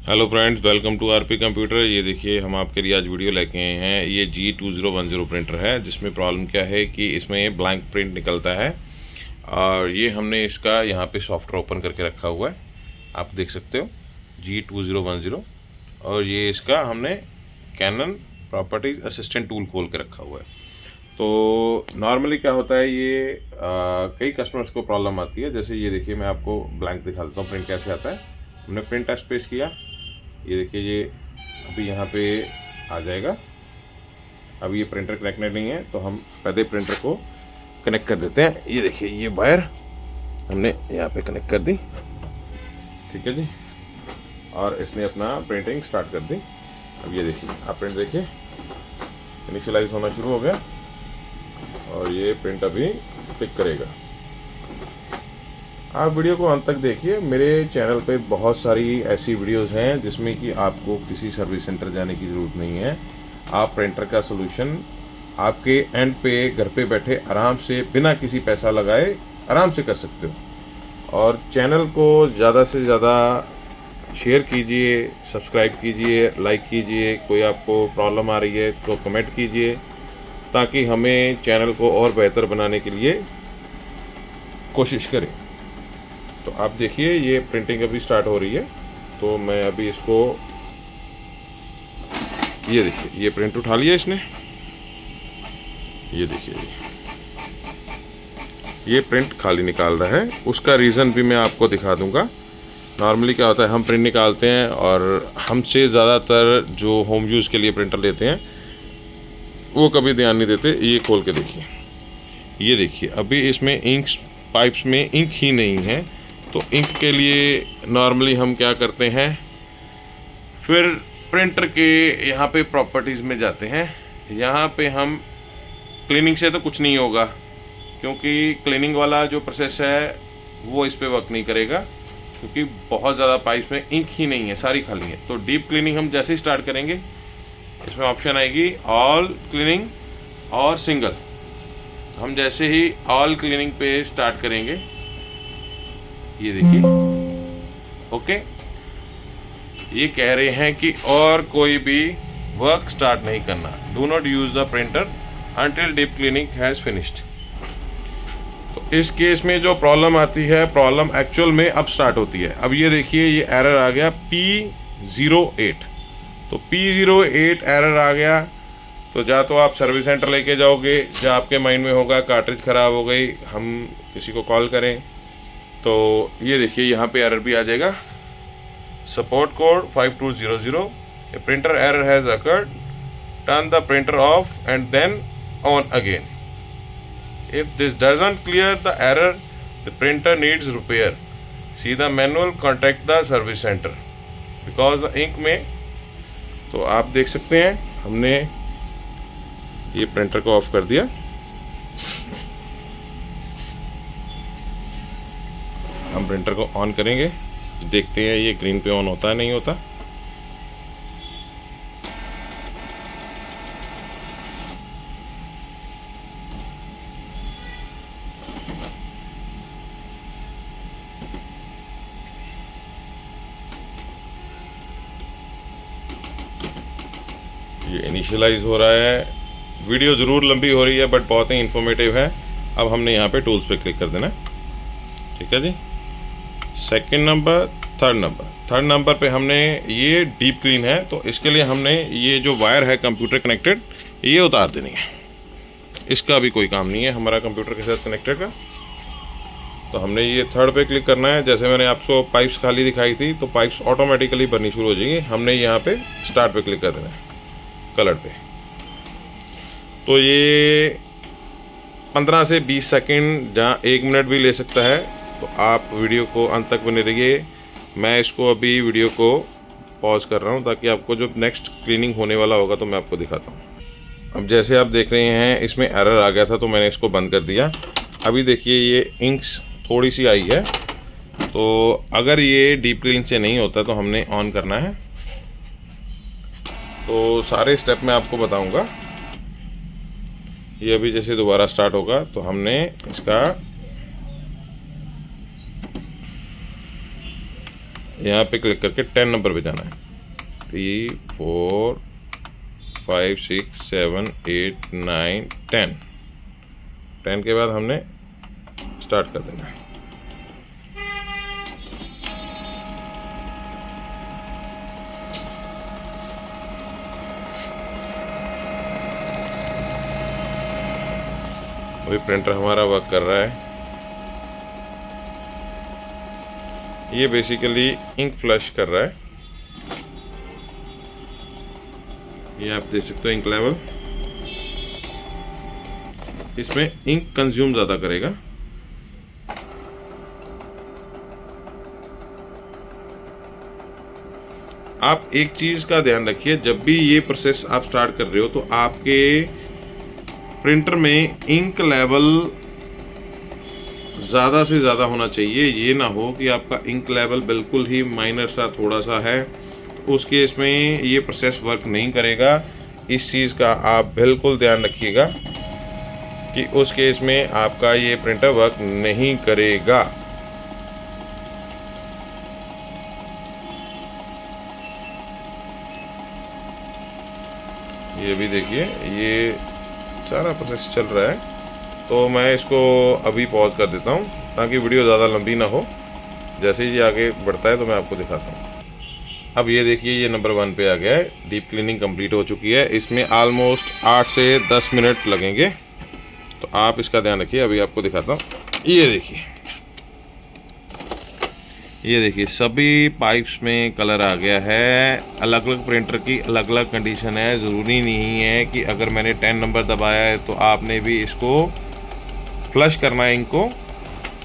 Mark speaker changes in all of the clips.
Speaker 1: Hello friends, welcome to RP computer. ये देखिए, हम आपके लिए आज वीडियो लेके आए हैं। ये G2010 प्रिंटर है, जिसमें प्रॉब्लम क्या है कि इसमें ब्लैंक प्रिंट निकलता है। और ये हमने इसका यहाँ पे सॉफ्टवेयर ओपन करके रखा हुआ है, आप देख सकते हो G2010। और ये इसका हमने कैनन प्रॉपर्टीज असिस्टेंट टूल खोल के रखा हुआ है। तो नॉर्मली क्या होता है, ये कई कस्टमर्स को प्रॉब्लम आती है। जैसे ये देखिए, मैं आपको ब्लैंक दिखा देता हूँ प्रिंट कैसे आता है। हमने प्रिंट टेस्ट पेश किया, ये देखिए, ये अभी यहाँ पे आ जाएगा। अभी ये प्रिंटर कनेक्टेड नहीं है, तो हम पहले प्रिंटर को कनेक्ट कर देते हैं। ये देखिए, ये वायर हमने यहाँ पे कनेक्ट कर दी, ठीक है जी। और इसने अपना प्रिंटिंग स्टार्ट कर दी। अब ये देखिए, आप प्रिंट देखिए, इनिशियलाइज होना शुरू हो गया और ये प्रिंट अभी क्लिक करेगा। आप वीडियो को अंत तक देखिए। मेरे चैनल पे बहुत सारी ऐसी वीडियोस हैं जिसमें कि आपको किसी सर्विस सेंटर जाने की ज़रूरत नहीं है। आप प्रिंटर का सोल्यूशन आपके एंड पे घर पे बैठे आराम से बिना किसी पैसा लगाए आराम से कर सकते हो। और चैनल को ज़्यादा से ज़्यादा शेयर कीजिए, सब्सक्राइब कीजिए, लाइक कीजिए। कोई आपको प्रॉब्लम आ रही है तो कमेंट कीजिए, ताकि हमें चैनल को और बेहतर बनाने के लिए कोशिश करें। तो आप देखिए, ये प्रिंटिंग अभी स्टार्ट हो रही है। तो मैं अभी इसको, ये देखिए, ये प्रिंट उठा लिया इसने। ये देखिए, ये प्रिंट खाली निकाल रहा है। उसका रीज़न भी मैं आपको दिखा दूंगा। नॉर्मली क्या होता है, हम प्रिंट निकालते हैं और हमसे ज़्यादातर जो होम यूज़ के लिए प्रिंटर लेते हैं वो कभी ध्यान नहीं देते। ये खोल के देखिए, ये देखिए, अभी इसमें इंक पाइप्स में इंक ही नहीं है। तो इंक के लिए नॉर्मली हम क्या करते हैं, फिर प्रिंटर के यहाँ पे प्रॉपर्टीज़ में जाते हैं। यहाँ पे हम क्लीनिंग से तो कुछ नहीं होगा, क्योंकि क्लीनिंग वाला जो प्रोसेस है वो इस पे वर्क नहीं करेगा, क्योंकि बहुत ज़्यादा पाइप्स में इंक ही नहीं है, सारी खाली है। तो डीप क्लीनिंग हम जैसे ही स्टार्ट करेंगे, इसमें ऑप्शन आएगी ऑल क्लीनिंग और सिंगल। हम जैसे ही ऑल क्लीनिंग पे स्टार्ट करेंगे, ये देखिए, ओके, ये कह रहे हैं कि और कोई भी वर्क स्टार्ट नहीं करना। Do not use the printer until deep cleaning has finished. तो इस केस में जो प्रॉब्लम आती है, प्रॉब्लम एक्चुअल में अब स्टार्ट होती है। अब ये देखिए, ये एरर आ गया P08। तो P08 एरर आ गया, तो जा तो आप सर्विस सेंटर लेके जाओगे, या आपके माइंड में होगा कार्ट्रिज ख़राब हो गई, हम किसी को कॉल करें। तो ये देखिए, यहाँ पे एरर भी आ जाएगा, support code 5200, a printer error has occurred, turn the printer off and then on again. If this doesn't clear the error, the printer needs repair, see the manual, contact the service centre, because the ink में। तो आप देख सकते हैं, हमने ये printer को of कर दिया। हम प्रिंटर को ऑन करेंगे, देखते हैं ये ग्रीन पे ऑन होता है नहीं होता। ये इनिशियलाइज हो रहा है। वीडियो ज़रूर लंबी हो रही है, बट बहुत ही इंफॉर्मेटिव है। अब हमने यहाँ पे टूल्स पे क्लिक कर देना, ठीक है जी। सेकंड नंबर, थर्ड नंबर पे हमने, ये डीप क्लीन है, तो इसके लिए हमने ये जो वायर है कंप्यूटर कनेक्टेड, ये उतार देनी है। इसका भी कोई काम नहीं है हमारा कंप्यूटर के साथ कनेक्टेड का। तो हमने ये थर्ड पे क्लिक करना है। जैसे मैंने आपको पाइप्स खाली दिखाई थी, तो पाइप्स ऑटोमेटिकली भरनी शुरू हो जाएंगी। हमने यहाँ पे स्टार्ट पे क्लिक कर देना है, कलर पे। तो ये 15 से 20 सेकंड, जहाँ 1 मिनट भी ले सकता है। तो आप वीडियो को अंत तक बने रहिए। मैं इसको अभी वीडियो को पॉज कर रहा हूँ, ताकि आपको जो नेक्स्ट क्लीनिंग होने वाला होगा तो मैं आपको दिखाता हूँ। अब जैसे आप देख रहे हैं, इसमें एरर आ गया था, तो मैंने इसको बंद कर दिया। अभी देखिए, ये इंक्स थोड़ी सी आई है। तो अगर ये डीप क्लीन से नहीं होता तो हमने ऑन करना है। तो सारे स्टेप मैं आपको बताऊँगा। ये अभी जैसे दोबारा स्टार्ट होगा, तो हमने इसका यहाँ पे क्लिक करके 10 नंबर पे जाना है। 3 4 5 6 7 8 9 10। 10 के बाद हमने स्टार्ट कर देना है। अभी प्रिंटर हमारा वर्क कर रहा है। ये बेसिकली इंक फ्लश कर रहा है। ये आप देख सकते हो इंक लेवल। इसमें इंक कंज्यूम ज़्यादा करेगा। आप एक चीज़ का ध्यान रखिए, जब भी ये प्रोसेस आप स्टार्ट कर रहे हो तो आपके प्रिंटर में इंक लेवल ज़्यादा से ज़्यादा होना चाहिए। ये ना हो कि आपका इंक लेवल बिल्कुल ही माइनर सा थोड़ा सा है, तो उस केस में ये प्रोसेस वर्क नहीं करेगा। इस चीज़ का आप बिल्कुल ध्यान रखिएगा कि उस केस में आपका ये प्रिंटर वर्क नहीं करेगा। ये भी देखिए, ये सारा प्रोसेस चल रहा है। तो मैं इसको अभी पॉज कर देता हूँ ताकि वीडियो ज़्यादा लंबी ना हो। जैसे ही ये आगे बढ़ता है तो मैं आपको दिखाता हूँ। अब ये देखिए, ये नंबर 1 पे आ गया है। डीप क्लीनिंग कंप्लीट हो चुकी है। इसमें ऑलमोस्ट 8 से 10 मिनट लगेंगे, तो आप इसका ध्यान रखिए। अभी आपको दिखाता हूँ। ये देखिए सभी पाइप्स में कलर आ गया है। अलग अलग प्रिंटर की अलग अलग कंडीशन है। ज़रूरी नहीं है कि अगर मैंने 10 नंबर दबाया है तो आपने भी इसको फ्लश करना है इंक को।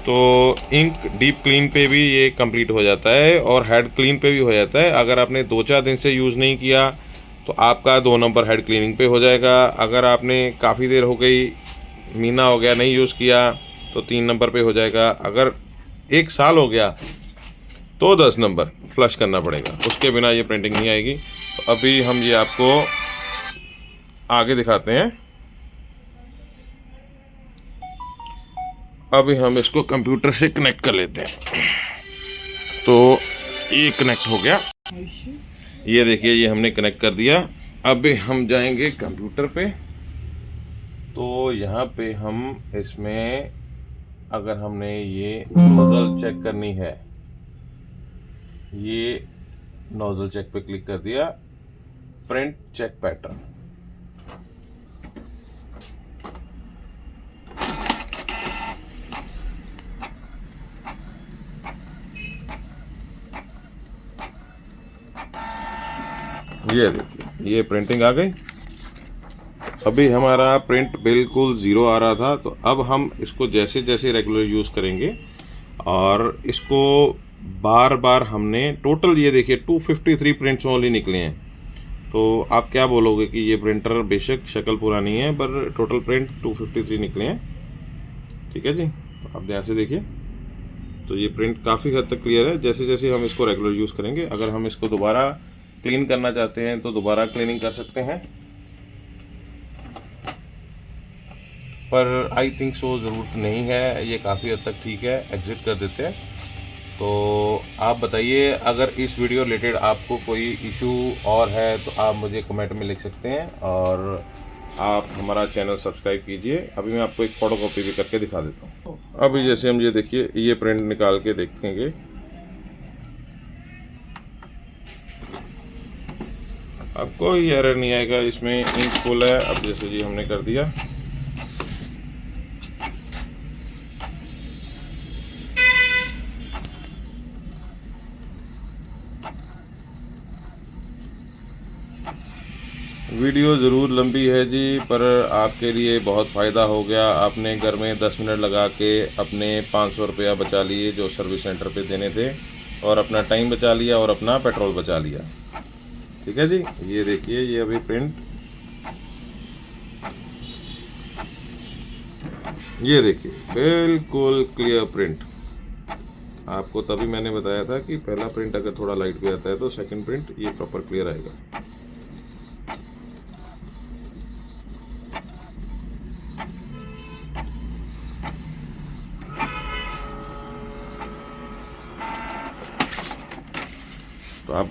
Speaker 1: तो इंक डीप क्लीन पे भी ये कंप्लीट हो जाता है और हेड क्लीन पे भी हो जाता है। अगर आपने 2-4 दिन से यूज़ नहीं किया तो आपका 2 नंबर हेड क्लीनिंग पे हो जाएगा। अगर आपने काफ़ी देर हो गई, महीना हो गया नहीं यूज़ किया, तो 3 नंबर पे हो जाएगा। अगर 1 साल हो गया तो 10 नंबर फ्लश करना पड़ेगा, उसके बिना ये प्रिंटिंग नहीं आएगी। तो अभी हम ये आपको आगे दिखाते हैं। अभी हम इसको कंप्यूटर से कनेक्ट कर लेते हैं। तो ये कनेक्ट हो गया। ये देखिए, ये हमने कनेक्ट कर दिया। अभी हम जाएंगे कंप्यूटर पे। तो यहाँ पे हम इसमें, अगर हमने ये नोजल चेक करनी है, ये नोजल चेक पे क्लिक कर दिया। प्रिंट चेक पैटर्न, ये देखिए ये प्रिंटिंग आ गई। अभी हमारा प्रिंट बिल्कुल ज़ीरो आ रहा था, तो अब हम इसको जैसे जैसे रेगुलर यूज़ करेंगे और इसको बार बार हमने टोटल, ये देखिए 253 प्रिंट्स ओनली निकले हैं। तो आप क्या बोलोगे कि ये प्रिंटर बेशक शक्ल पुरानी है, पर टोटल प्रिंट 253 निकले हैं। ठीक है जी, तो आप ध्यान से देखिए। तो ये प्रिंट काफ़ी हद तक क्लियर है। जैसे जैसे हम इसको रेगुलर यूज़ करेंगे, अगर हम इसको दोबारा क्लीन करना चाहते हैं तो दोबारा क्लीनिंग कर सकते हैं, पर आई थिंक सो ज़रूरत नहीं है। ये काफ़ी हद तक ठीक है, एग्ज़िट कर देते हैं। तो आप बताइए, अगर इस वीडियो रिलेटेड आपको कोई इशू और है तो आप मुझे कमेंट में लिख सकते हैं, और आप हमारा चैनल सब्सक्राइब कीजिए। अभी मैं आपको एक फ़ोटो कॉपी भी करके दिखा देता हूँ। अभी जैसे हम ये देखिए, ये प्रिंट निकाल के देखेंगे, अब कोई एरर नहीं आएगा। इसमें इंक फुल है। अब जैसे जी हमने कर दिया, वीडियो ज़रूर लंबी है जी, पर आपके लिए बहुत फ़ायदा हो गया। आपने घर में 10 मिनट लगा के अपने 500 रुपया बचा लिए जो सर्विस सेंटर पे देने थे, और अपना टाइम बचा लिया और अपना पेट्रोल बचा लिया। ठीक है जी, ये देखिए, ये अभी प्रिंट, ये देखिए बिल्कुल क्लियर प्रिंट। आपको तभी मैंने बताया था कि पहला प्रिंट अगर थोड़ा लाइट भी आता है तो सेकंड प्रिंट ये प्रॉपर क्लियर आएगा।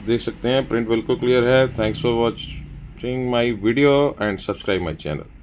Speaker 1: देख सकते हैं प्रिंट बिल्कुल क्लियर है। Thanks for watching my video and subscribe my channel.